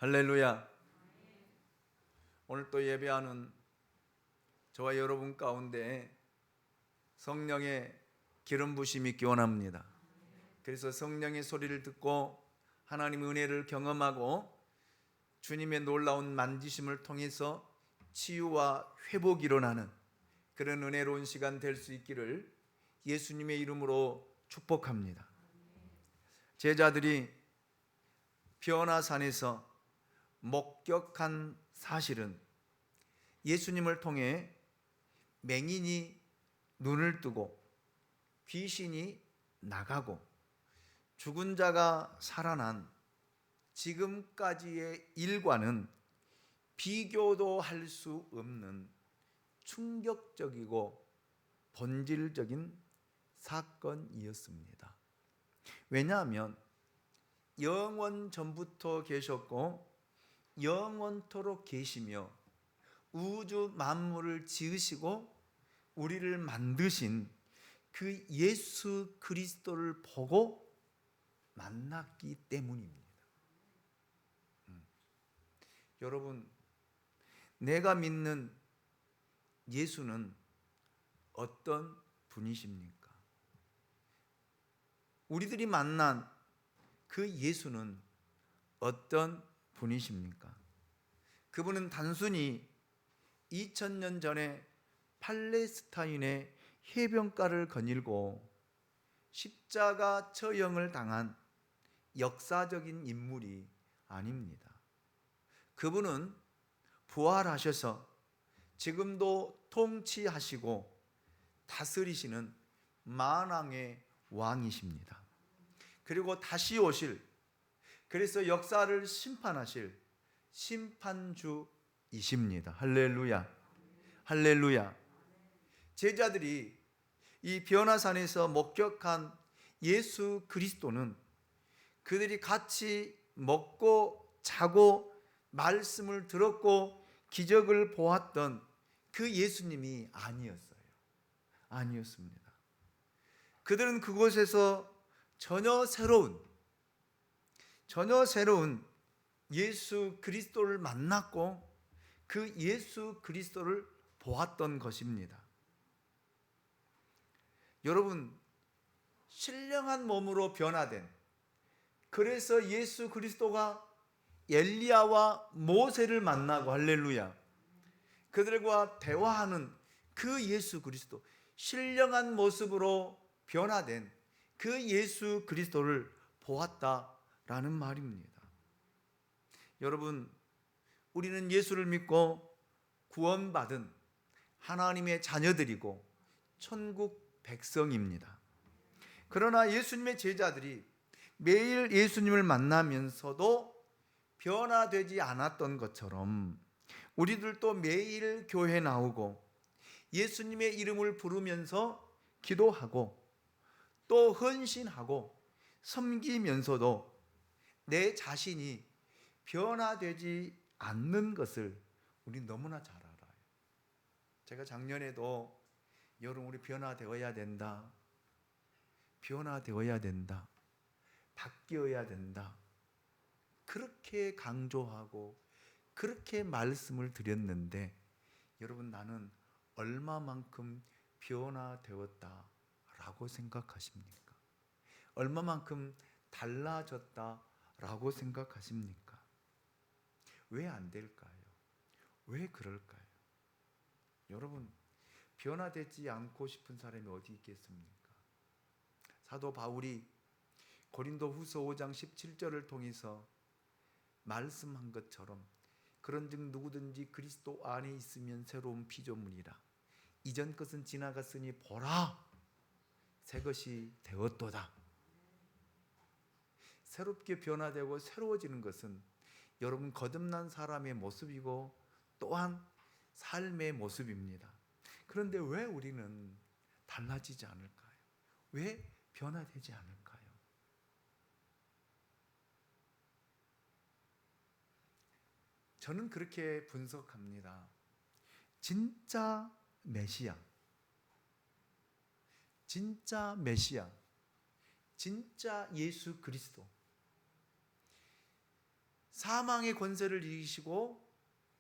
할렐루야. 오늘 또 예배하는 저와 여러분 가운데 성령의 기름 부심이 있기 원합니다. 그래서 성령의 소리를 듣고 하나님의 은혜를 경험하고 주님의 놀라운 만지심을 통해서 치유와 회복이 일어나는 그런 은혜로운 시간 될 수 있기를 예수님의 이름으로 축복합니다. 제자들이 변화산에서 목격한 사실은 예수님을 통해 맹인이 눈을 뜨고 귀신이 나가고 죽은 자가 살아난 지금까지의 일과는 비교도 할 수 없는 충격적이고 본질적인 사건이었습니다. 왜냐하면 영원 전부터 계셨고 영원토록 계시며 우주 만물을 지으시고 우리를 만드신 그 예수 그리스도를 보고 만났기 때문입니다. 여러분, 내가 믿는 예수는 어떤 분이십니까? 우리들이 만난 그 예수는 어떤 분이십니까? 그분은 단순히 2000년 전에 팔레스타인의 해변가를 거닐고 십자가 처형을 당한 역사적인 인물이 아닙니다. 그분은 부활하셔서 지금도 통치하시고 다스리시는 만왕의 왕이십니다. 그리고 다시 오실, 그래서 역사를 심판하실 심판주이십니다. 할렐루야. 할렐루야. 제자들이 이 변화산에서 목격한 예수 그리스도는 그들이 같이 먹고 자고 말씀을 들었고 기적을 보았던 그 예수님이 아니었습니다. 그들은 그곳에서 전혀 새로운 예수 그리스도를 만났고 그 예수 그리스도를 보았던 것입니다. 여러분, 신령한 몸으로 변화된, 그래서 예수 그리스도가 엘리야와 모세를 만나고, 할렐루야, 그들과 대화하는 그 예수 그리스도, 신령한 모습으로 변화된 그 예수 그리스도를 보았다라는 말입니다. 여러분, 우리는 예수를 믿고 구원받은 하나님의 자녀들이고 천국 백성입니다. 그러나 예수님의 제자들이 매일 예수님을 만나면서도 변화되지 않았던 것처럼 우리들도 매일 교회 나오고 예수님의 이름을 부르면서 기도하고 또 헌신하고 섬기면서도 내 자신이 변화되지 않는 것을 우리 너무나 잘 알아요. 제가 작년에도 여러분, 우리 변화되어야 된다, 바뀌어야 된다, 그렇게 강조하고 그렇게 말씀을 드렸는데, 여러분, 나는 얼마만큼 변화되었다라고 생각하십니까? 얼마만큼 달라졌다라고 생각하십니까? 왜 안 될까요? 왜 그럴까요? 여러분, 변화되지 않고 싶은 사람이 어디 있겠습니까? 사도 바울이 고린도 후서 5장 17절을 통해서 말씀한 것처럼, 그런즉 누구든지 그리스도 안에 있으면 새로운 피조물이라, 이전 것은 지나갔으니 보라, 새 것이 되었도다. 새롭게 변화되고 새로워지는 것은 여러분, 거듭난 사람의 모습이고 또한 삶의 모습입니다. 그런데 왜 우리는 달라지지 않을까요? 왜 변화되지 않을까요? 저는 그렇게 분석합니다. 진짜 메시아, 진짜 예수 그리스도, 사망의 권세를 이기시고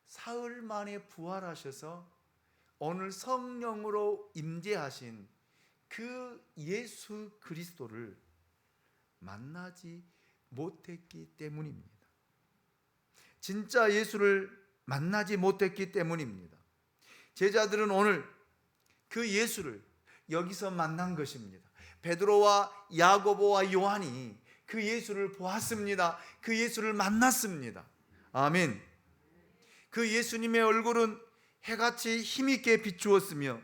사흘 만에 부활하셔서 오늘 성령으로 임재하신 그 예수 그리스도를 만나지 못했기 때문입니다. 진짜 예수를 만나지 못했기 때문입니다. 제자들은 오늘 그 예수를 여기서 만난 것입니다. 베드로와 야고보와 요한이 그 예수를 보았습니다. 그 예수를 만났습니다. 아멘. 그 예수님의 얼굴은 해같이 힘있게 비추었으며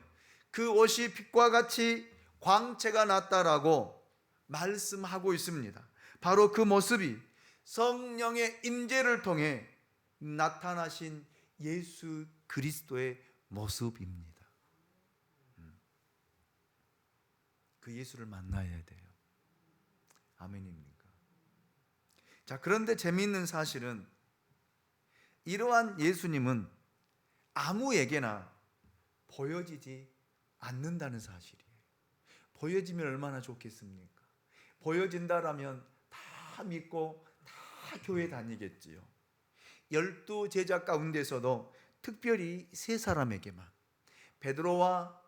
그 옷이 빛과 같이 광채가 났다라고 말씀하고 있습니다. 바로 그 모습이 성령의 임재를 통해 나타나신 예수 그리스도의 모습입니다. 그 예수를 만나야 돼요. 아멘입니까? 자, 그런데 재미있는 사실은 이러한 예수님은 아무에게나 보여지지 않는다는 사실이에요. 보여지면 얼마나 좋겠습니까? 보여진다라면 다 믿고 다 교회 다니겠지요. 12 제자 가운데서도 특별히 세 사람에게만, 베드로와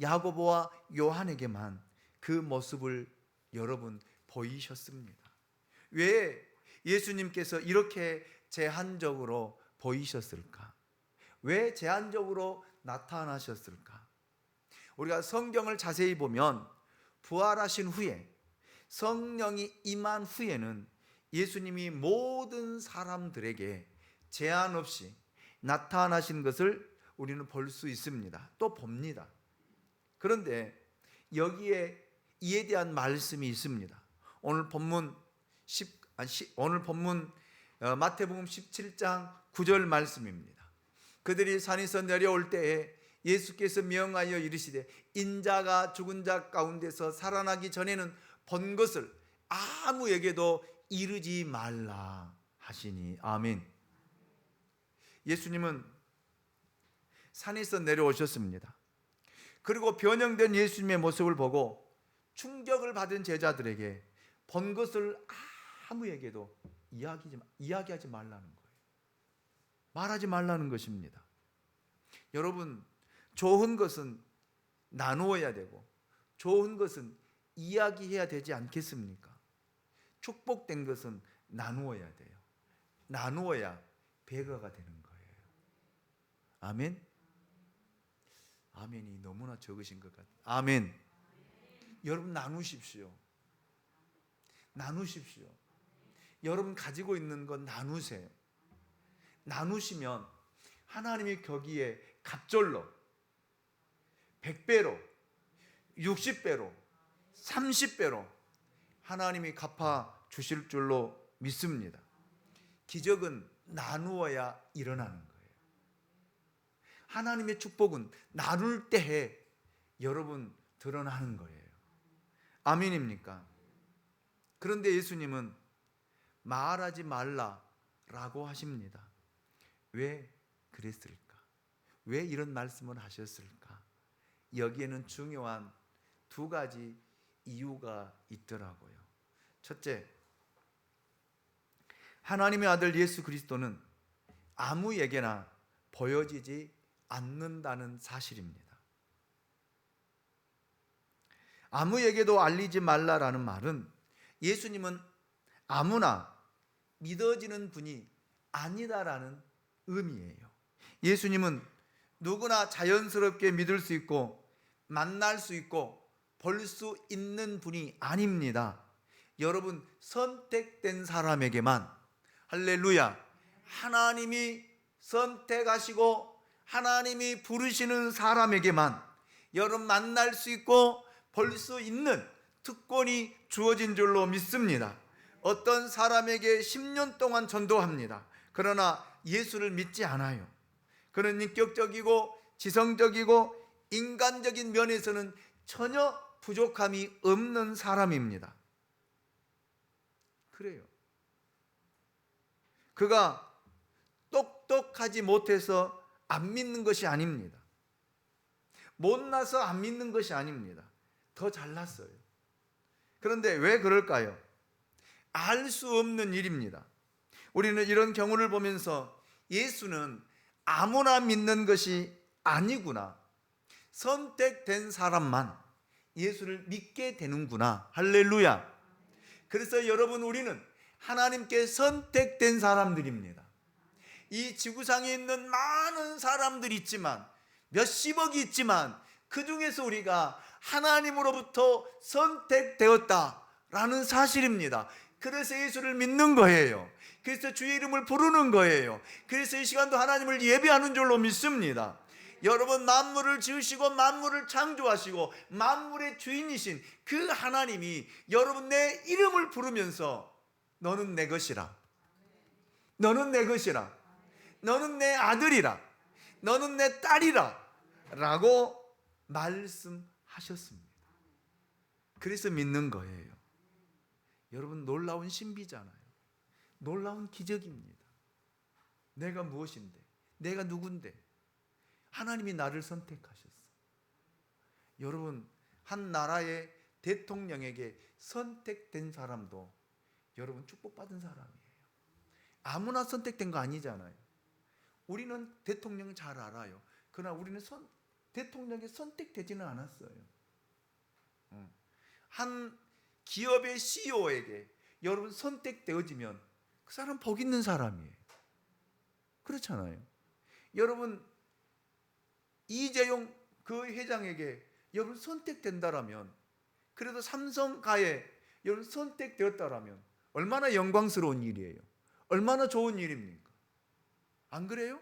야고보와 요한에게만 그 모습을 여러분 보이셨습니다. 왜 예수님께서 이렇게 제한적으로 보이셨을까? 왜 제한적으로 나타나셨을까? 우리가 성경을 자세히 보면 부활하신 후에, 성령이 임한 후에는 예수님이 모든 사람들에게 제한 없이 나타나신 것을 우리는 볼 수 있습니다. 또 봅니다. 그런데 여기에 이에 대한 말씀이 있습니다. 오늘 본문 마태복음 17장 9절 말씀입니다. 그들이 산에서 내려올 때에 예수께서 명하여 이르시되 인자가 죽은 자 가운데서 살아나기 전에는 본 것을 아무에게도 이르지 말라 하시니. 아멘. 예수님은 산에서 내려오셨습니다. 그리고 변형된 예수님의 모습을 보고 충격을 받은 제자들에게 본 것을 아무에게도 이야기하지 말라는 거예요. 말하지 말라는 것입니다. 여러분, 좋은 것은 나누어야 되고 좋은 것은 이야기해야 되지 않겠습니까? 축복된 것은 나누어야 돼요. 나누어야 배가가 되는 거예요. 아멘. 아멘이 너무나 적으신 것 같아요. 아멘. 여러분 나누십시오. 나누십시오. 여러분 가지고 있는 건 나누세요. 나누시면 하나님이 거기에 갑절로 100배로 60배로 30배로 하나님이 갚아 주실 줄로 믿습니다. 기적은 나누어야 일어나는 거예요. 하나님의 축복은 나눌 때에 여러분 드러나는 거예요. 아멘입니까? 그런데 예수님은 말하지 말라라고 하십니다. 왜 그랬을까? 왜 이런 말씀을 하셨을까? 여기에는 중요한 두 가지 이유가 있더라고요. 첫째, 하나님의 아들 예수 그리스도는 아무에게나 보여지지 않는다는 사실입니다. 아무에게도 알리지 말라라는 말은 예수님은 아무나 믿어지는 분이 아니다라는 의미예요. 예수님은 누구나 자연스럽게 믿을 수 있고 만날 수 있고 볼 수 있는 분이 아닙니다. 여러분, 선택된 사람에게만, 할렐루야, 하나님이 선택하시고 하나님이 부르시는 사람에게만 여러분 만날 수 있고 볼 수 있는 특권이 주어진 줄로 믿습니다. 어떤 사람에게 10년 동안 전도합니다. 그러나 예수를 믿지 않아요. 그는 인격적이고 지성적이고 인간적인 면에서는 전혀 부족함이 없는 사람입니다. 그래요. 그가 똑똑하지 못해서 안 믿는 것이 아닙니다. 못나서 안 믿는 것이 아닙니다. 더 잘났어요. 그런데 왜 그럴까요? 알 수 없는 일입니다. 우리는 이런 경우를 보면서 예수는 아무나 믿는 것이 아니구나, 선택된 사람만 예수를 믿게 되는구나. 할렐루야. 그래서 여러분, 우리는 하나님께 선택된 사람들입니다. 이 지구상에 있는 많은 사람들이 있지만, 몇십억이 있지만, 그 중에서 우리가 하나님으로부터 선택되었다라는 사실입니다. 그래서 예수를 믿는 거예요. 그래서 주의 이름을 부르는 거예요. 그래서 이 시간도 하나님을 예배하는 줄로 믿습니다. 여러분, 만물을 지으시고 만물을 창조하시고 만물의 주인이신 그 하나님이 여러분 내 이름을 부르면서 너는 내 것이라, 너는 내 것이라, 너는 내 아들이라, 너는 내 딸이라 라고 말씀하셨습니다. 그래서 믿는 거예요. 여러분, 놀라운 신비잖아요. 놀라운 기적입니다. 내가 무엇인데, 내가 누군데 하나님이 나를 선택하셨어. 여러분, 한 나라의 대통령에게 선택된 사람도 여러분 축복받은 사람이에요. 아무나 선택된 거 아니잖아요. 우리는 대통령 잘 알아요. 그러나 우리는 대통령에 선택되지는 않았어요. 한 기업의 CEO에게 여러분 선택되어지면 그 사람 복 있는 사람이에요. 그렇잖아요. 여러분, 이재용 그 회장에게 여러분 선택된다라면, 그래도 삼성가에 여러분 선택되었다라면 얼마나 영광스러운 일이에요. 얼마나 좋은 일입니까? 안 그래요?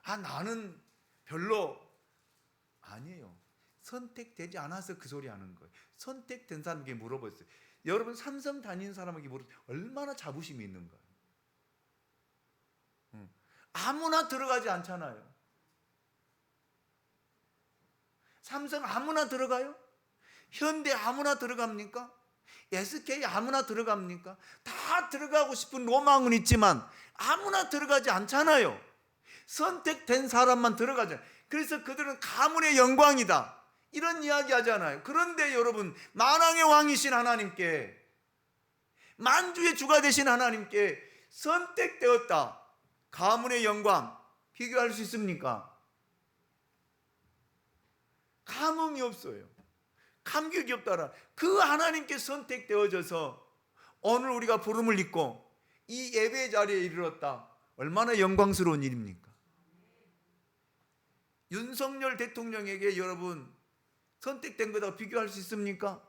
나는 별로 아니에요. 선택되지 않아서 그 소리 하는 거예요. 선택된 사람에게 물어보세요. 여러분, 삼성 다니는 사람에게 물어보세요. 얼마나 자부심이 있는 거예요. 아무나 들어가지 않잖아요. 삼성 아무나 들어가요? 현대 아무나 들어갑니까? SK 아무나 들어갑니까? 다 들어가고 싶은 로망은 있지만 아무나 들어가지 않잖아요. 선택된 사람만 들어가잖아요. 그래서 그들은 가문의 영광이다, 이런 이야기 하잖아요. 그런데 여러분, 만왕의 왕이신 하나님께, 만주의 주가 되신 하나님께 선택되었다, 가문의 영광, 비교할 수 있습니까? 감흥이 없어요. 감격이 없다라. 그 하나님께 선택되어져서 오늘 우리가 부름을 입고 이 예배 자리에 이르렀다. 얼마나 영광스러운 일입니까? 윤석열 대통령에게 여러분 선택된 거다 비교할 수 있습니까?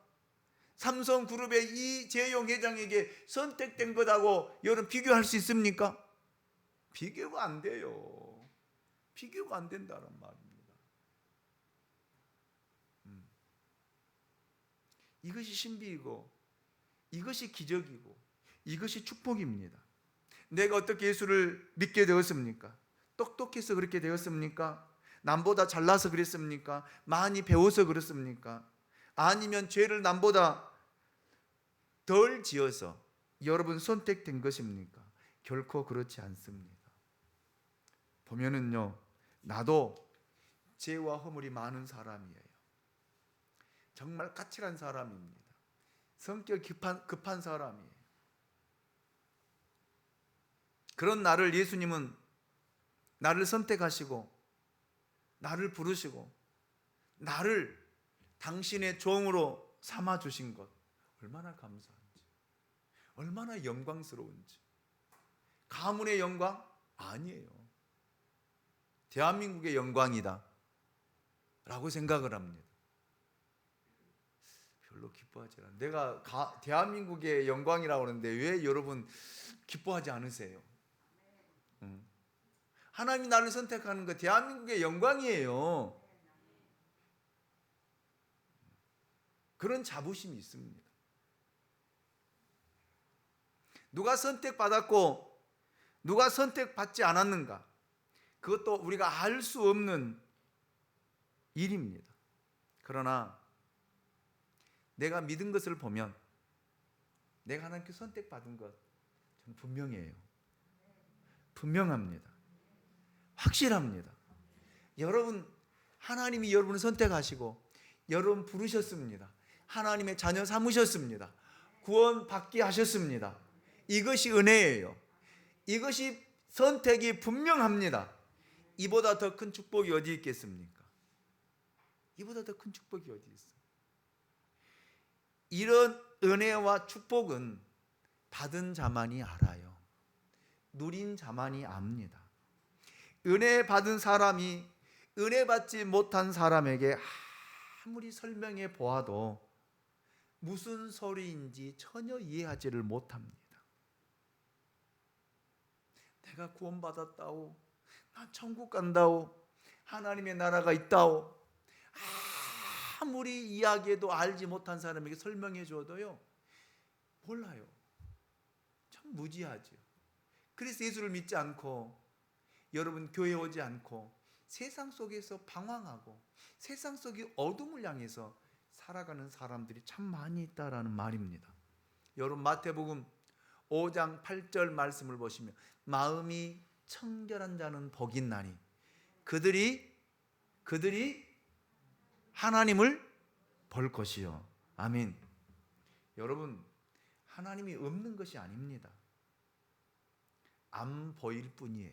삼성그룹의 이재용 회장에게 선택된 거다고 여러분 비교할 수 있습니까? 비교가 안 돼요. 비교가 안 된다는 말입니다. 이것이 신비이고, 이것이 기적이고, 이것이 축복입니다. 내가 어떻게 예수를 믿게 되었습니까? 똑똑해서 그렇게 되었습니까? 남보다 잘나서 그랬습니까? 많이 배워서 그렇습니까? 아니면 죄를 남보다 덜 지어서 여러분 선택된 것입니까? 결코 그렇지 않습니다. 보면은요, 나도 죄와 허물이 많은 사람이에요. 정말 까칠한 사람입니다. 성격 급한 사람이에요. 그런 나를 예수님은 나를 선택하시고 나를 부르시고 나를 당신의 종으로 삼아주신 것, 얼마나 감사한지, 얼마나 영광스러운지. 가문의 영광? 아니에요. 대한민국의 영광이다 라고 생각을 합니다. 별로 기뻐하지 않아요. 내가 대한민국의 영광이라고 하는데 왜 여러분 기뻐하지 않으세요? 하나님이 나를 선택하는 거 대한민국의 영광이에요. 그런 자부심이 있습니다. 누가 선택받았고 누가 선택받지 않았는가, 그것도 우리가 알 수 없는 일입니다. 그러나 내가 믿은 것을 보면 내가 하나님께 선택받은 것 저는 분명해요. 분명합니다. 확실합니다. 여러분, 하나님이 여러분을 선택하시고 여러분 부르셨습니다. 하나님의 자녀 삼으셨습니다. 구원 받게 하셨습니다. 이것이 은혜예요. 이것이 선택이 분명합니다. 이보다 더 큰 축복이 어디 있겠습니까? 이보다 더 큰 축복이 어디 있어요? 이런 은혜와 축복은 받은 자만이 알아요. 누린 자만이 압니다. 은혜 받은 사람이 은혜 받지 못한 사람에게 아무리 설명해 보아도 무슨 소리인지 전혀 이해하지를 못합니다. 내가 구원받았다오, 난 천국 간다오, 하나님의 나라가 있다오, 아무리 이야기해도 알지 못한 사람에게 설명해 줘도요, 몰라요. 참 무지하죠. 그래서 예수를 믿지 않고, 여러분 교회 오지 않고 세상 속에서 방황하고 세상 속의 어둠을 향해서 살아가는 사람들이 참 많이 있다라는 말입니다. 여러분 마태복음 5장 8절 말씀을 보시면 마음이 청결한 자는 복이 있나니 그들이 하나님을 볼 것이요. 아멘. 여러분, 하나님이 없는 것이 아닙니다. 안 보일 뿐이에요.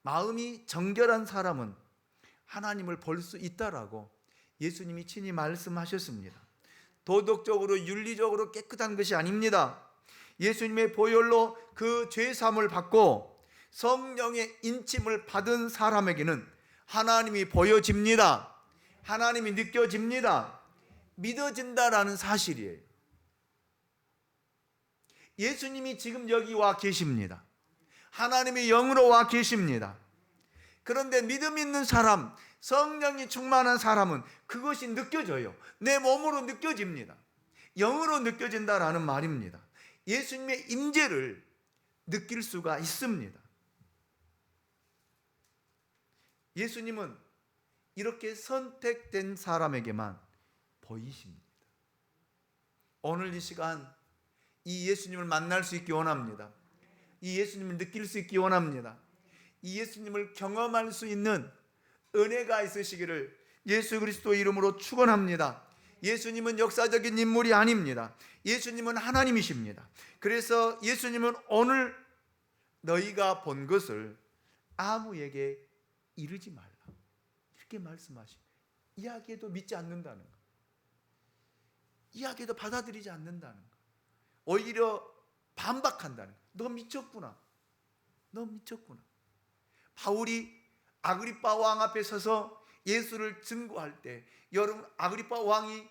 마음이 정결한 사람은 하나님을 볼 수 있다라고 예수님이 친히 말씀하셨습니다. 도덕적으로 윤리적으로 깨끗한 것이 아닙니다. 예수님의 보혈로 그 죄사함을 받고 성령의 인침을 받은 사람에게는 하나님이 보여집니다. 하나님이 느껴집니다. 믿어진다라는 사실이에요. 예수님이 지금 여기 와 계십니다. 하나님의 영으로 와 계십니다. 그런데 믿음 있는 사람, 성령이 충만한 사람은 그것이 느껴져요. 내 몸으로 느껴집니다. 영으로 느껴진다라는 말입니다. 예수님의 임재를 느낄 수가 있습니다. 예수님은 이렇게 선택된 사람에게만 보이십니다. 오늘 이 시간 이 예수님을 만날 수 있기 원합니다. 이 예수님을 느낄 수 있기 원합니다. 이 예수님을 경험할 수 있는 은혜가 있으시기를 예수 그리스도 이름으로 축원합니다. 예수님은 역사적인 인물이 아닙니다. 예수님은 하나님이십니다. 그래서 예수님은 오늘 너희가 본 것을 아무에게 이르지 말라, 이렇게 말씀하십니다. 이야기해도 믿지 않는다는 것, 이야기해도 받아들이지 않는다는 것, 오히려 반박한다는 것. 너 미쳤구나, 너 미쳤구나. 바울이 아그리빠 왕 앞에 서서 예수를 증거할 때 여러분, 아그리빠 왕이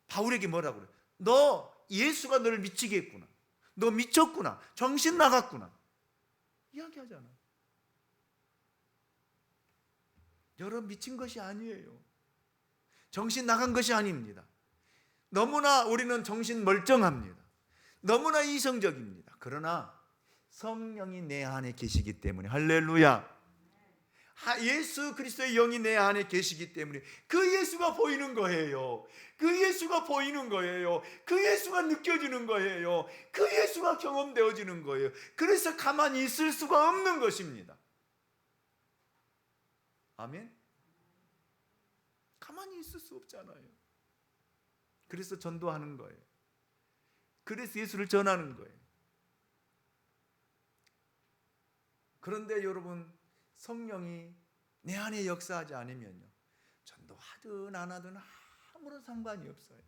바울에게 뭐라고 그래요? 너 예수가 너를 미치게 했구나, 너 미쳤구나, 정신 나갔구나 이야기하잖아. 여러분, 미친 것이 아니에요. 정신 나간 것이 아닙니다. 너무나 우리는 정신 멀쩡합니다. 너무나 이성적입니다. 그러나 성령이 내 안에 계시기 때문에, 할렐루야, 예수 그리스도의 영이 내 안에 계시기 때문에 그 예수가 보이는 거예요. 그 예수가 보이는 거예요. 그 예수가 느껴지는 거예요. 그 예수가 경험되어지는 거예요. 그래서 가만히 있을 수가 없는 것입니다. 아멘. 가만히 있을 수 없잖아요. 그래서 전도하는 거예요. 그래서 예수를 전하는 거예요. 그런데 여러분, 성령이 내 안에 역사하지 않으면요, 전도하든 안 하든 아무런 상관이 없어요.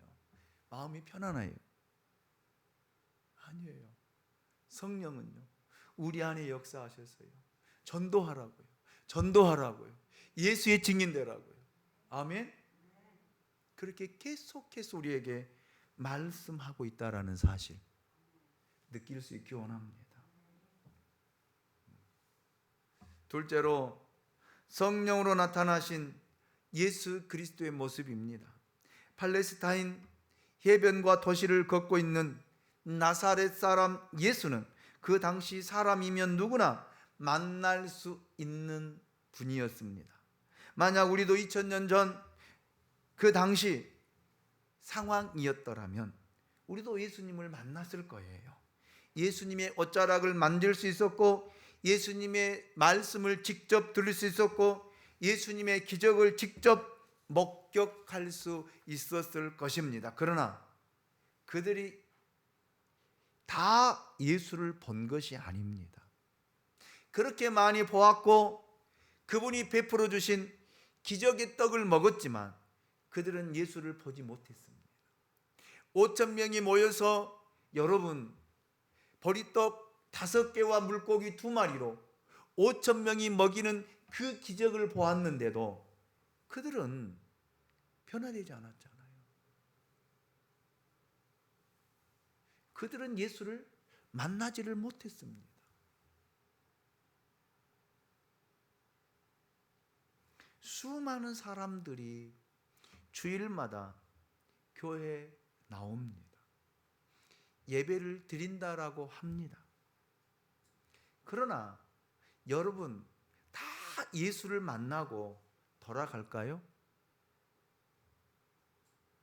마음이 편안해요. 아니에요. 성령은요, 우리 안에 역사하셔서요, 전도하라고요. 전도하라고요. 예수의 증인되라고요. 아멘. 그렇게 계속해서 우리에게 말씀하고 있다라는 사실 느낄 수 있기 원합니다. 둘째로, 성령으로 나타나신 예수 그리스도의 모습입니다. 팔레스타인 해변과 도시를 걷고 있는 나사렛 사람 예수는 그 당시 사람이면 누구나 만날 수 있는 분이었습니다. 만약 우리도 2000년 전 그 당시 상황이었더라면 우리도 예수님을 만났을 거예요. 예수님의 옷자락을 만질 수 있었고, 예수님의 말씀을 직접 들을 수 있었고, 예수님의 기적을 직접 목격할 수 있었을 것입니다. 그러나 그들이 다 예수를 본 것이 아닙니다. 그렇게 많이 보았고 그분이 베풀어 주신 기적의 떡을 먹었지만 그들은 예수를 보지 못했습니다. 5천 명이 모여서 여러분 보리떡 5개와 물고기 2마리로 5천 명이 먹이는 그 기적을 보았는데도 그들은 변화되지 않았잖아요. 그들은 예수를 만나지를 못했습니다. 수많은 사람들이 주일마다 교회에 나옵니다. 예배를 드린다라고 합니다. 그러나 여러분 다 예수를 만나고 돌아갈까요?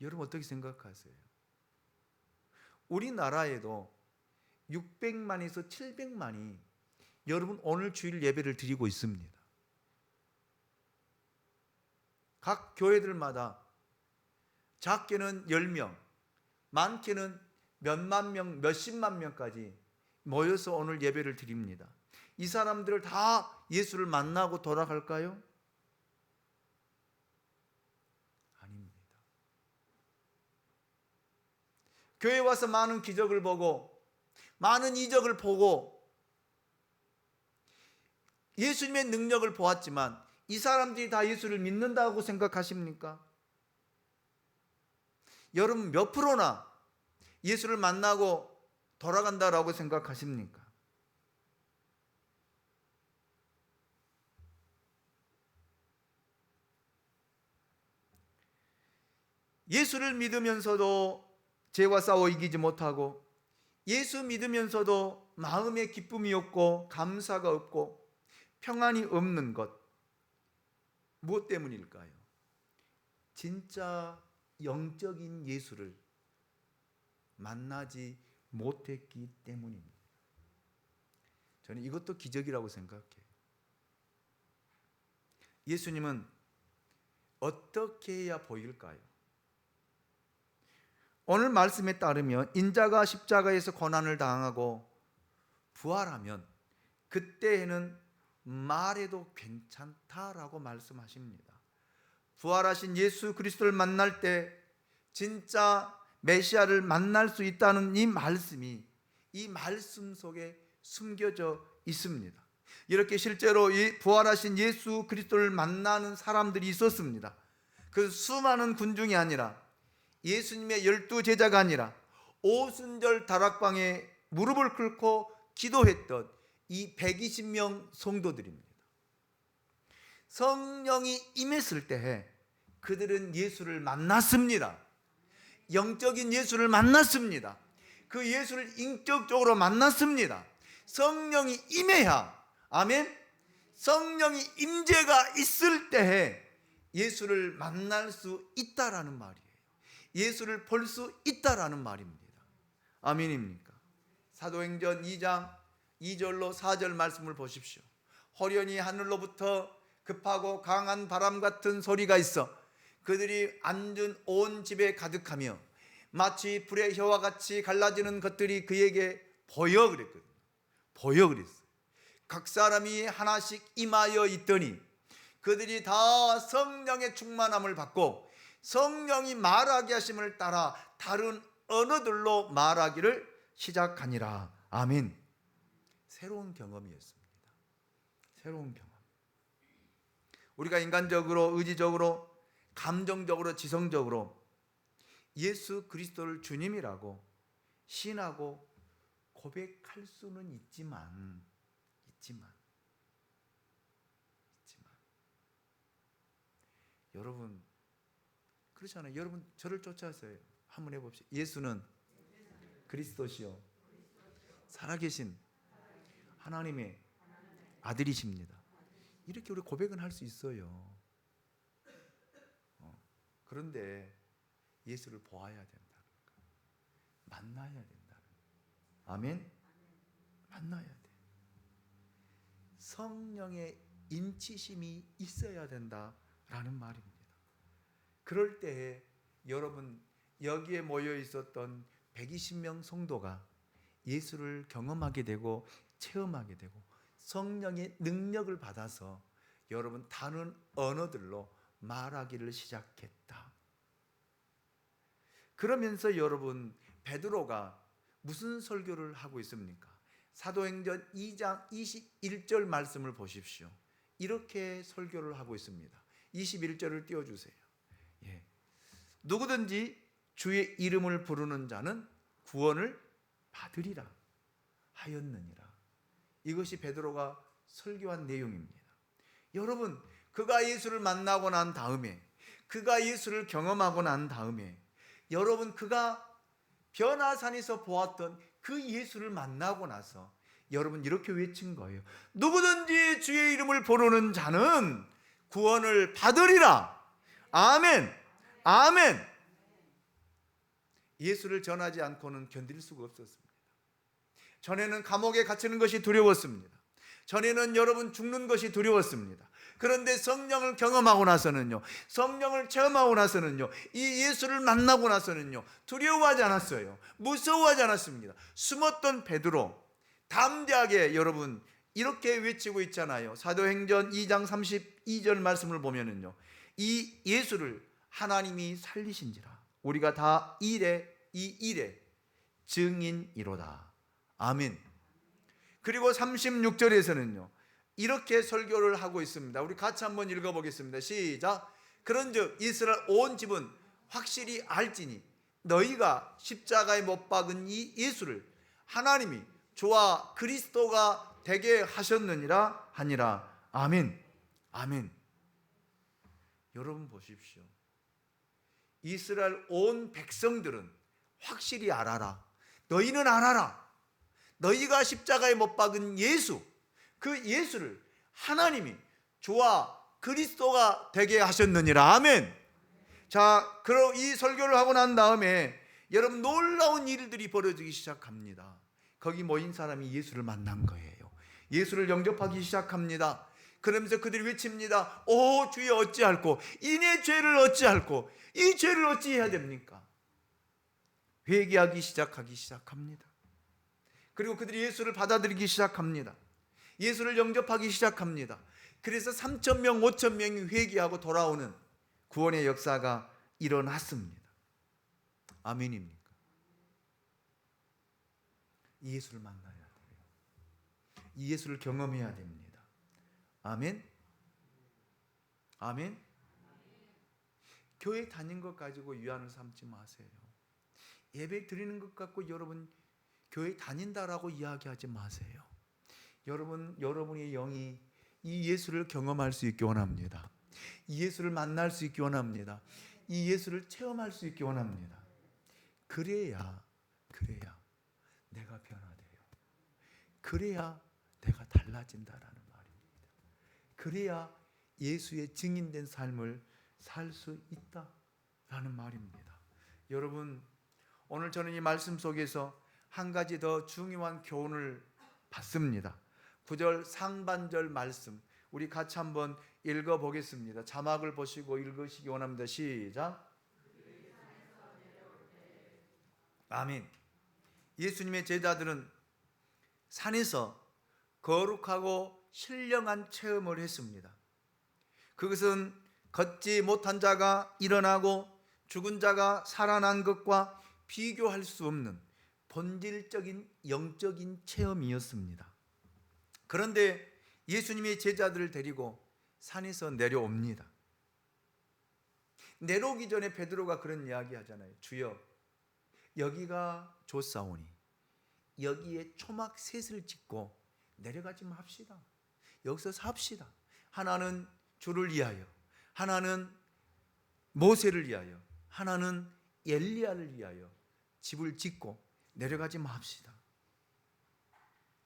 여러분 어떻게 생각하세요? 우리나라에도 600만에서 700만이 여러분 오늘 주일 예배를 드리고 있습니다. 각 교회들마다 작게는 10명, 많게는 몇만 명, 몇십만 명까지 모여서 오늘 예배를 드립니다. 이 사람들을 다 예수를 만나고 돌아갈까요? 아닙니다. 교회에 와서 많은 기적을 보고 많은 이적을 보고 예수님의 능력을 보았지만 이 사람들이 다 예수를 믿는다고 생각하십니까? 여러분 몇 프로나 예수를 만나고 돌아간다라고 생각하십니까? 예수를 믿으면서도 죄와 싸워 이기지 못하고 예수 믿으면서도 마음에 기쁨이 없고 감사가 없고 평안이 없는 것 무엇 때문일까요? 진짜 영적인 예수를 만나지 못했기 때문입니다. 저는 이것도 기적이라고 생각해요. 예수님은 어떻게 해야 보일까요? 오늘 말씀에 따르면 인자가 십자가에서 고난을 당하고 부활하면 그때에는 말해도 괜찮다라고 말씀하십니다. 부활하신 예수 그리스도를 만날 때 진짜 메시아를 만날 수 있다는 이 말씀이 이 말씀 속에 숨겨져 있습니다. 이렇게 실제로 이 부활하신 예수 그리스도를 만나는 사람들이 있었습니다. 그 수많은 군중이 아니라 예수님의 12제자가 아니라 오순절 다락방에 무릎을 꿇고 기도했던 이 120명 성도들입니다. 성령이 임했을 때 그들은 예수를 만났습니다. 영적인 예수를 만났습니다. 그 예수를 인격적으로 만났습니다. 성령이 임해야, 아멘, 성령이 임재가 있을 때에 예수를 만날 수 있다라는 말이에요. 예수를 볼 수 있다라는 말입니다. 아멘입니까? 사도행전 2장 2절로 4절 말씀을 보십시오. 호련히 하늘로부터 급하고 강한 바람 같은 소리가 있어 그들이 앉은 온 집에 가득하며 마치 불의 혀와 같이 갈라지는 것들이 그에게 보여 그랬거든요. 보여 그랬어요. 각 사람이 하나씩 임하여 있더니 그들이 다 성령의 충만함을 받고 성령이 말하게 하심을 따라 다른 언어들로 말하기를 시작하니라. 아멘. 새로운 경험이었습니다. 새로운 경험. 우리가 인간적으로, 의지적으로, 감정적으로, 지성적으로 예수 그리스도를 주님이라고 신하고 고백할 수는 있지만 여러분 그렇잖아요. 여러분 저를 쫓아서요. 한번 해봅시다. 예수는 그리스도시요 살아계신 하나님의 아들이십니다. 이렇게 우리 고백은 할 수 있어요. 그런데 예수를 보아야 된다는 거, 만나야 된다는 거. 아멘. 만나야 돼. 성령의 인치심이 있어야 된다라는 말입니다. 그럴 때에 여러분 여기에 모여 있었던 120명 성도가 예수를 경험하게 되고 체험하게 되고 성령의 능력을 받아서 여러분 다른 언어들로 말하기를 시작했다. 그러면서 여러분 베드로가 무슨 설교를 하고 있습니까? 사도행전 2장 21절 말씀을 보십시오. 이렇게 설교를 하고 있습니다. 21절을 띄워주세요. 예. 누구든지 주의 이름을 부르는 자는 구원을 받으리라 하였느니라. 이것이 베드로가 설교한 내용입니다. 여러분, 그가 예수를 만나고 난 다음에, 그가 예수를 경험하고 난 다음에, 여러분 그가 변화산에서 보았던 그 예수를 만나고 나서 여러분 이렇게 외친 거예요. 누구든지 주의 이름을 부르는 자는 구원을 받으리라. 아멘. 아멘. 예수를 전하지 않고는 견딜 수가 없었습니다. 전에는 감옥에 갇히는 것이 두려웠습니다. 전에는 여러분 죽는 것이 두려웠습니다. 그런데 성령을 경험하고 나서는요, 성령을 체험하고 나서는요, 이 예수를 만나고 나서는요, 두려워하지 않았어요. 무서워하지 않았습니다. 숨었던 베드로 담대하게 여러분 이렇게 외치고 있잖아요. 사도행전 2장 32절 말씀을 보면은요, 이 예수를 하나님이 살리신지라 우리가 다 이 일에 증인이로다. 아멘. 그리고 36절에서는요 이렇게 설교를 하고 있습니다. 우리 같이 한번 읽어보겠습니다. 시작. 그런즉 이스라엘 온 집은 확실히 알지니 너희가 십자가에 못 박은 이 예수를 하나님이 주와 그리스도가 되게 하셨느니라 하니라. 아멘. 아멘. 여러분 보십시오. 이스라엘 온 백성들은 확실히 알아라. 너희는 알아라. 너희가 십자가에 못 박은 예수, 그 예수를 하나님이 주와 그리스도가 되게 하셨느니라. 아멘. 자, 그럼 이 설교를 하고 난 다음에 여러분 놀라운 일들이 벌어지기 시작합니다. 거기 모인 사람이 예수를 만난 거예요. 예수를 영접하기 시작합니다. 그러면서 그들이 외칩니다. 오 주여 어찌할꼬, 이내 죄를 어찌할꼬, 이 죄를 어찌해야 됩니까? 회개하기 시작합니다. 그리고 그들이 예수를 받아들이기 시작합니다. 예수를 영접하기 시작합니다. 그래서 3,000명 5,000명이 회개하고 돌아오는 구원의 역사가 일어났습니다. 아멘입니까? 이 예수를 만나야 돼요. 이 예수를 경험해야 됩니다. 아멘. 아멘. 교회 다닌 것 가지고 유한을 삼지 마세요. 예배 드리는 것 갖고 여러분 교회 다닌다라고 이야기하지 마세요. 여러분의 영이 이 예수를 경험할 수 있기 원합니다. 이 예수를 만날 수 있기 원합니다. 이 예수를 체험할 수 있기 원합니다. 그래야 내가 변화돼요. 그래야 내가 달라진다라는 말입니다. 그래야 예수의 증인된 삶을 살 수 있다라는 말입니다. 여러분, 오늘 저는 이 말씀 속에서 한 가지 더 중요한 교훈을 받습니다. 9절 상반절 말씀 우리 같이 한번 읽어보겠습니다. 자막을 보시고 읽으시기 원합니다. 시작. 아멘. 예수님의 제자들은 산에서 거룩하고 신령한 체험을 했습니다. 그것은 걷지 못한 자가 일어나고 죽은 자가 살아난 것과 비교할 수 없는 본질적인 영적인 체험이었습니다. 그런데 예수님의 제자들을 데리고 산에서 내려옵니다. 내려오기 전에 베드로가 그런 이야기 하잖아요. 주여, 여기가 좋사오니 여기에 초막 셋을 짓고 내려가지 맙시다. 여기서 삽시다. 하나는 주를 위하여, 하나는 모세를 위하여, 하나는 엘리야를 위하여 집을 짓고 내려가지 맙시다.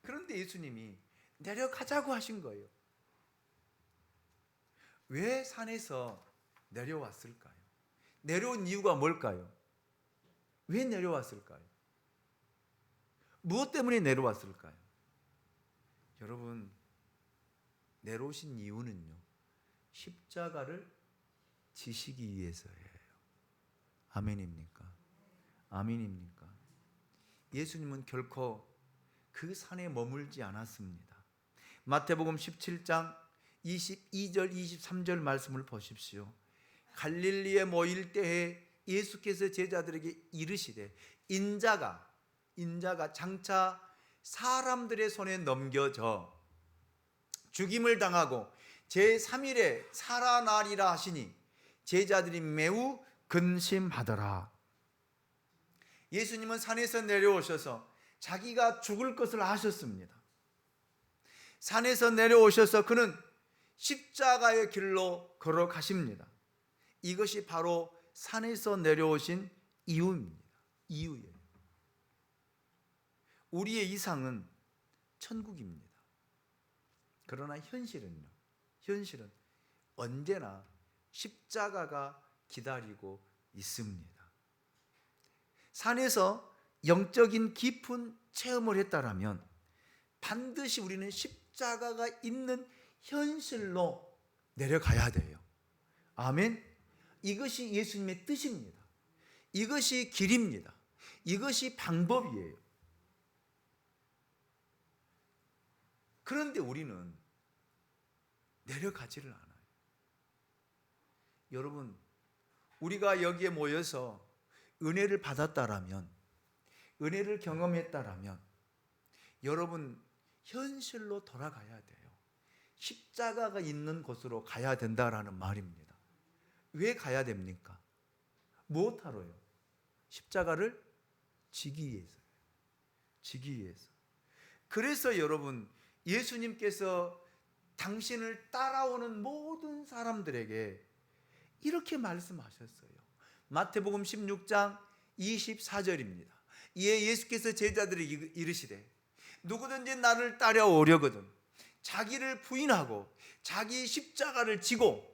그런데 예수님이 내려가자고 하신 거예요. 왜 산에서 내려왔을까요? 내려온 이유가 뭘까요? 왜 내려왔을까요? 무엇 때문에 내려왔을까요? 여러분, 내려오신 이유는요, 십자가를 지시기 위해서예요. 아멘입니까? 아멘입니까? 예수님은 결코 그 산에 머물지 않았습니다. 마태복음 17장 22절 23절 말씀을 보십시오. 갈릴리에 모일 때에 예수께서 제자들에게 이르시되 인자가 장차 사람들의 손에 넘겨져 죽임을 당하고 제3일에 살아나리라 하시니 제자들이 매우 근심하더라. 예수님은 산에서 내려오셔서 자기가 죽을 것을 아셨습니다. 산에서 내려오셔서 그는 십자가의 길로 걸어가십니다. 이것이 바로 산에서 내려오신 이유예요. 우리의 이상은 천국입니다. 그러나 현실은 언제나 십자가가 기다리고 있습니다. 산에서 영적인 깊은 체험을 했다라면 반드시 우리는 십자가가 있는 현실로 내려가야 돼요. 아멘. 이것이 예수님의 뜻입니다. 이것이 길입니다. 이것이 방법이에요. 그런데 우리는 내려가지를 않아요. 여러분, 우리가 여기에 모여서 은혜를 받았다라면, 은혜를 경험했다라면 여러분 현실로 돌아가야 돼요. 십자가가 있는 곳으로 가야 된다라는 말입니다. 왜 가야 됩니까? 무엇하러요? 십자가를 지기 위해서요. 지기 위해서. 그래서 여러분, 예수님께서 당신을 따라오는 모든 사람들에게 이렇게 말씀하셨어요. 마태복음 16장 24절입니다. 이에 예수께서 제자들에게 이르시되 누구든지 나를 따라오려거든 자기를 부인하고 자기 십자가를 지고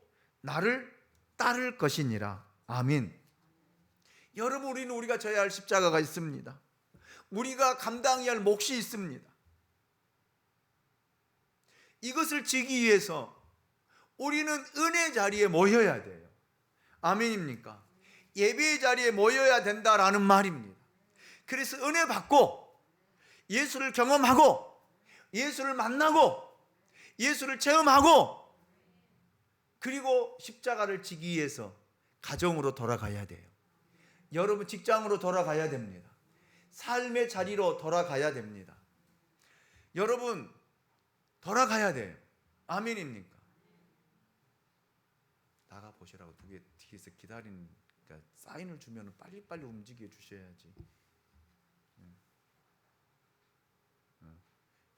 나를 따를 것이니라. 아멘. 여러분, 우리가 져야 할 십자가가 있습니다. 우리가 감당해야 할 몫이 있습니다. 이것을 지기 위해서 우리는 은혜 자리에 모여야 돼요. 아멘입니까? 예배의 자리에 모여야 된다라는 말입니다. 그래서 은혜 받고 예수를 경험하고 예수를 만나고 예수를 체험하고 그리고 십자가를 지기 위해서 가정으로 돌아가야 돼요. 여러분, 직장으로 돌아가야 됩니다. 삶의 자리로 돌아가야 됩니다. 여러분, 돌아가야 돼요. 아멘입니까? 나가 보시라고 두 개 뒤에서 기다리는, 그러니까 사인을 주면 빨리빨리 움직여 주셔야지.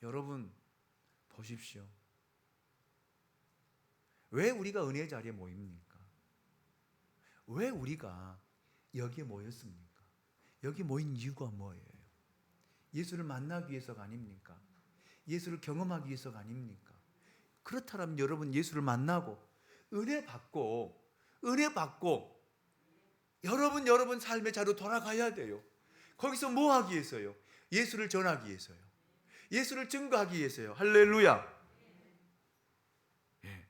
여러분 보십시오. 왜 우리가 은혜 자리에 모입니까? 왜 우리가 여기에 모였습니까? 여기 모인 이유가 뭐예요? 예수를 만나기 위해서가 아닙니까? 예수를 경험하기 위해서가 아닙니까? 그렇다면 여러분, 예수를 만나고 은혜 받고 여러분 삶의 자리로 돌아가야 돼요. 거기서 뭐 하기 위해서요? 예수를 전하기 위해서요. 예수를 증거하기 위해서요. 할렐루야. 예.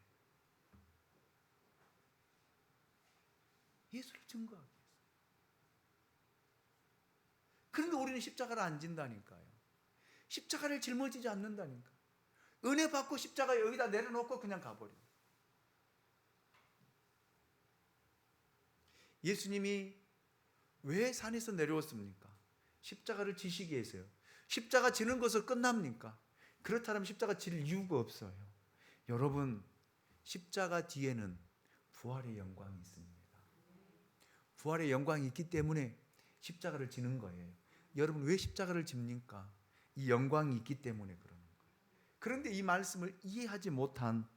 예수를 증거하기 위해서. 그런데 우리는 십자가를 안 진다니까요. 십자가를 짊어지지 않는다니까. 은혜 받고 십자가 여기다 내려놓고 그냥 가버려. 예수님이 왜 산에서 내려왔습니까? 십자가를 지시기 위해서요. 십자가 지는 것으로 끝납니까? 그렇다면 십자가 질 이유가 없어요. 여러분, 십자가 뒤에는 부활의 영광이 있습니다. 부활의 영광이 있기 때문에 십자가를 지는 거예요. 여러분, 왜 십자가를 집니까? 이 영광이 있기 때문에 그러는 거예요. 그런데 이 말씀을 이해하지 못하면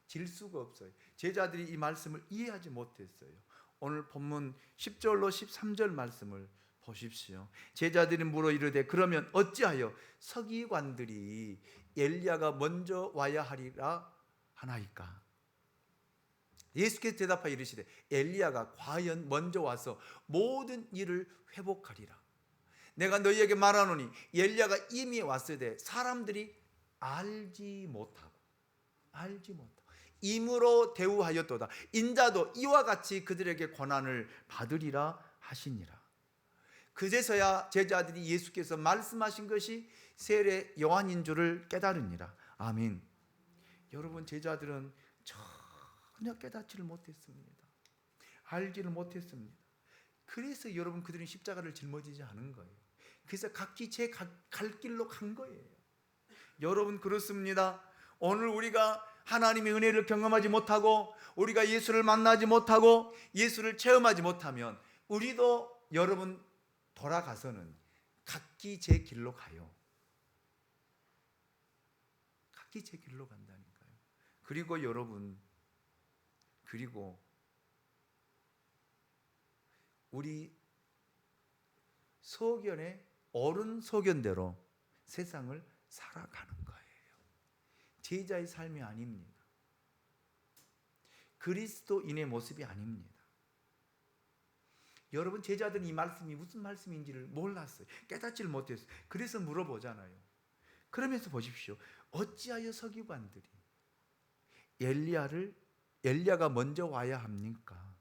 질 수가 없어요. 제자들이 이 말씀을 이해하지 못했어요. 오늘 본문 10절로 13절 말씀을 보십시오. 제자들이 물어 이르되 그러면 어찌하여 서기관들이 엘리야가 먼저 와야 하리라 하나이까? 예수께서 대답하여 이르시되 엘리야가 과연 먼저 와서 모든 일을 회복하리라. 내가 너희에게 말하노니 엘리야가 이미 왔으되 사람들이 알지 못하고 임으로 대우하였도다. 인자도 이와 같이 그들에게 고난을 받으리라 하시니라. 그제서야 제자들이 예수께서 말씀하신 것이 세례 요한인 줄을 깨달으니라. 아멘. 여러분, 제자들은 전혀 깨닫지를 못했습니다. 알지를 못했습니다. 그래서 여러분, 그들은 십자가를 짊어지지 않은 거예요. 그래서 각기 제 갈 길로 간 거예요. 여러분, 그렇습니다. 오늘 우리가 하나님의 은혜를 경험하지 못하고 우리가 예수를 만나지 못하고 예수를 체험하지 못하면 우리도 여러분 돌아가서는 각기 제 길로 가요. 각기 제 길로 간다니까요. 그리고 여러분, 그리고 우리 소견의 옳은 소견대로 세상을 살아가는 거예요. 제자의 삶이 아닙니다. 그리스도인의 모습이 아닙니다. 여러분, 제자들은 이 말씀이 무슨 말씀인지를 몰랐어요. 깨닫지를 못했어요. 그래서 물어보잖아요. 그러면서 보십시오. 어찌하여 서기관들이 엘리야가 먼저 와야 합니까?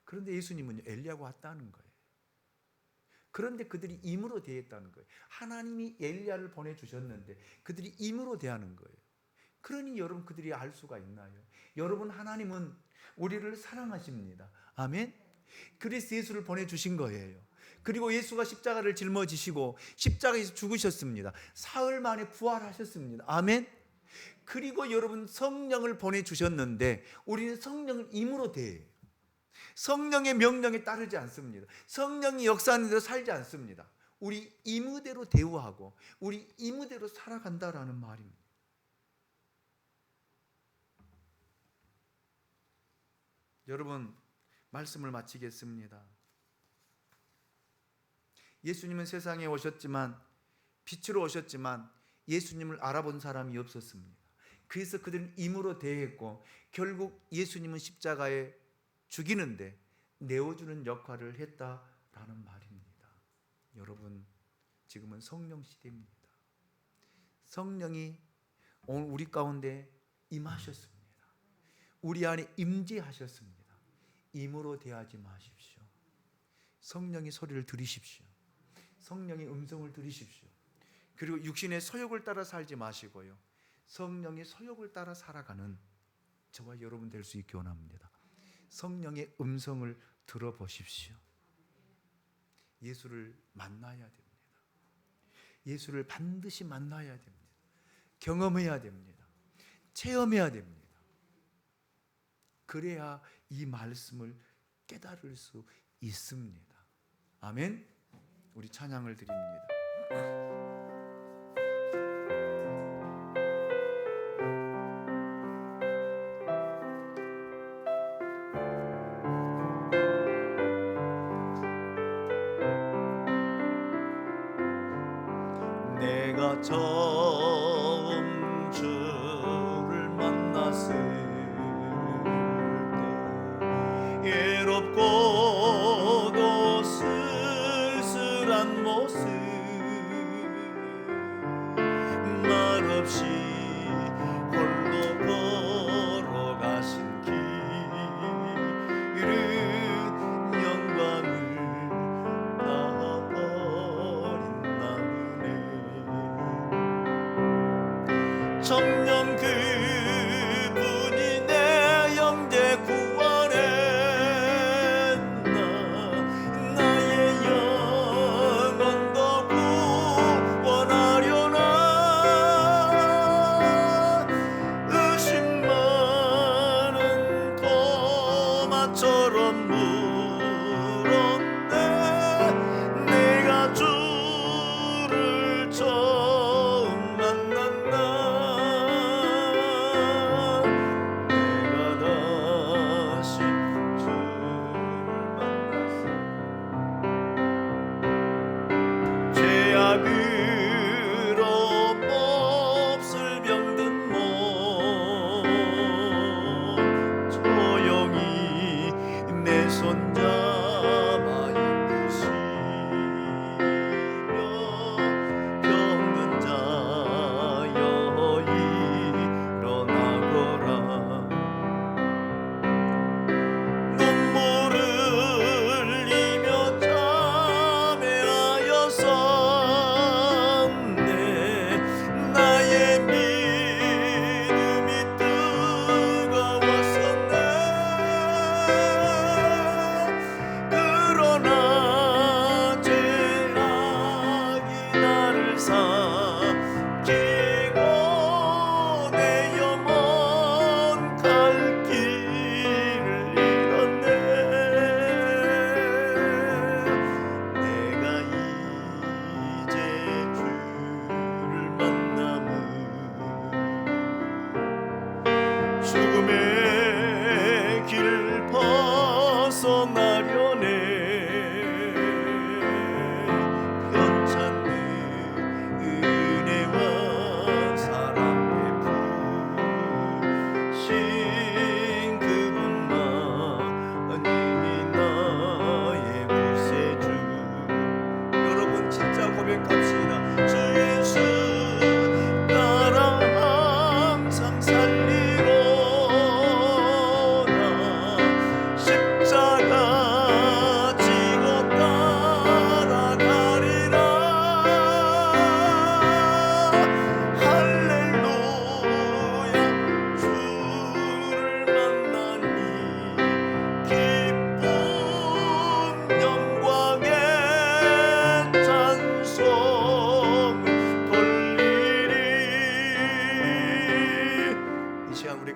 그런데 예수님은 엘리야가 왔다는 거예요. 그런데 그들이 임으로 대했다는 거예요. 하나님이 엘리야를 보내주셨는데 그들이 임으로 대하는 거예요. 그러니 여러분, 그들이 알 수가 있나요? 여러분, 하나님은 우리를 사랑하십니다. 아멘. 그래서 예수를 보내주신 거예요. 그리고 예수가 십자가를 짊어지시고 십자가에서 죽으셨습니다. 사흘 만에 부활하셨습니다. 아멘. 그리고 여러분, 성령을 보내주셨는데 우리는 성령을 임으로 대해요. 성령의 명령에 따르지 않습니다. 성령이 역사하는 대로 살지 않습니다. 우리 임의대로 대우하고 우리 임의대로 살아간다라는 말입니다. 여러분, 말씀을 마치겠습니다. 예수님은 세상에 오셨지만, 빛으로 오셨지만 예수님을 알아본 사람이 없었습니다. 그래서 그들은 임으로 대했고 결국 예수님은 십자가에 죽이는데 내어주는 역할을 했다라는 말입니다. 여러분, 지금은 성령 시대입니다. 성령이 오늘 우리 가운데 임하셨습니다. 우리 안에 임재하셨습니다. 임으로 대하지 마십시오. 성령의 소리를 들으십시오. 성령의 음성을 들으십시오. 그리고 육신의 소욕을 따라 살지 마시고요, 성령의 소욕을 따라 살아가는 저와 여러분 될 수 있기 원합니다. 성령의 음성을 들어보십시오. 예수를 만나야 됩니다. 예수를 반드시 만나야 됩니다. 경험해야 됩니다. 체험해야 됩니다. 그래야 이 말씀을 깨달을 수 있습니다. 아멘. 우리 찬양을 드립니다. 내가 처음 주를 만났을 때 외롭고도 쓸쓸한 모습, 말없이 홀로 걸어가신 길은 영광을 따버린 나무네. 청년 그분이 내 영재 구원했나, 나의 영혼도 구원하려나. 의심 많은 토마처럼 물었네. 내가 주를 처음 만난 날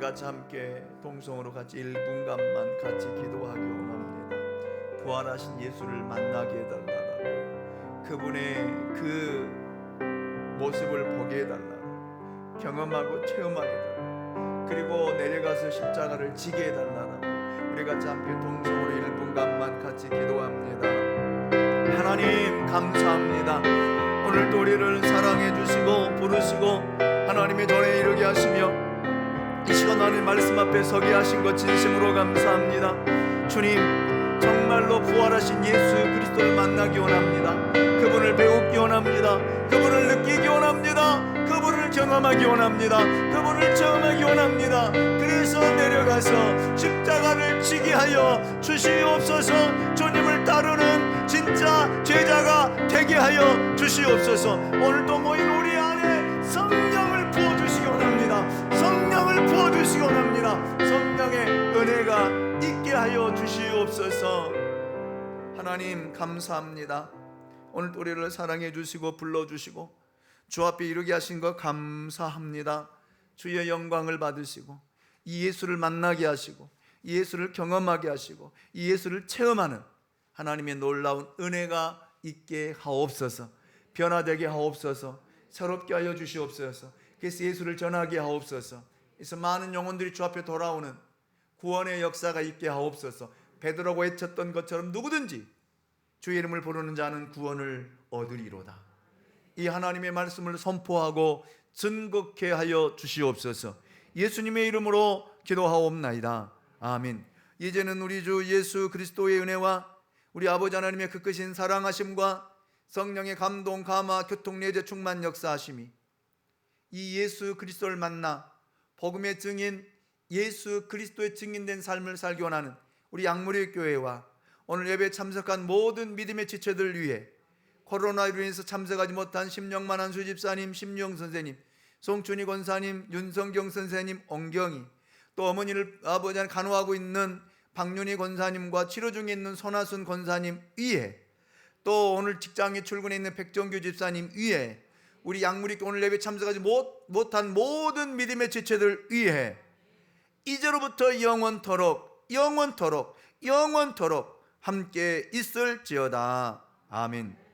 같이 함께 동성으로 같이 1분간만 같이 기도하기 원합니다. 부활하신 예수를 만나게 해달라고, 그분의 그 모습을 보게 해달라고, 경험하고 체험하게 해달라고, 그리고 내려가서 십자가를 지게 해달라고 우리 같이 함께 동성으로 1분간만 같이 기도합니다. 하나님 감사합니다. 오늘도 우리를 사랑해 주시고 부르시고 하나님의 전에 이르게 하시며 이 시간 하나님 말씀 앞에 서게 하신 것 진심으로 감사합니다. 주님, 정말로 부활하신 예수 그리스도를 만나기 원합니다. 그분을 배우기 원합니다. 그분을 느끼기 원합니다. 그분을 경험하기 원합니다. 그분을 체험하기 원합니다. 그래서 내려가서 십자가를 지게 하여 주시옵소서. 주님을 따르는 진짜 제자가 되게 하여 주시옵소서. 오늘도 모인 우리 안에 성령을 부어주시기 원합니다. 성령을 부어주시기 원합니다. 성령의 은혜가 있게 하여 주시옵소서. 하나님 감사합니다. 오늘 우리를 사랑해 주시고 불러주시고 주 앞에 이르게 하신 것 감사합니다. 주의 영광을 받으시고 이 예수를 만나게 하시고 이 예수를 경험하게 하시고 이 예수를 체험하는 하나님의 놀라운 은혜가 있게 하옵소서. 변화되게 하옵소서. 새롭게 하여 주시옵소서. 그래서 예수를 전하게 하옵소서. 그래서 많은 영혼들이 주 앞에 돌아오는 구원의 역사가 있게 하옵소서. 베드로가 외쳤던 것처럼 누구든지 주의 이름을 부르는 자는 구원을 얻으리로다. 이 하나님의 말씀을 선포하고 증거케 하여 주시옵소서. 예수님의 이름으로 기도하옵나이다. 아멘. 이제는 우리 주 예수 그리스도의 은혜와 우리 아버지 하나님의 그 크신 사랑하심과 성령의 감동, 감화, 교통, 내재, 충만, 역사하심이 이 예수 그리스도를 만나 복음의 증인, 예수 그리스도의 증인된 삶을 살기 원하는 우리 양무리 교회와 오늘 예배에 참석한 모든 믿음의 지체들 위해 코로나로 인해서 참석하지 못한 심령만 한수 집사님, 심유영 선생님, 송춘희 권사님, 윤성경 선생님, 엉경이, 또 어머니를 아버지를 간호하고 있는 박윤희 권사님과 치료 중에 있는 손하순 권사님 위에, 또 오늘 직장에 출근해 있는 백정규 집사님 위에, 우리 양무리 오늘 예배 참석하지 못한 모든 믿음의 지체들 위해 이제로부터 영원토록 함께 있을지어다. 아멘.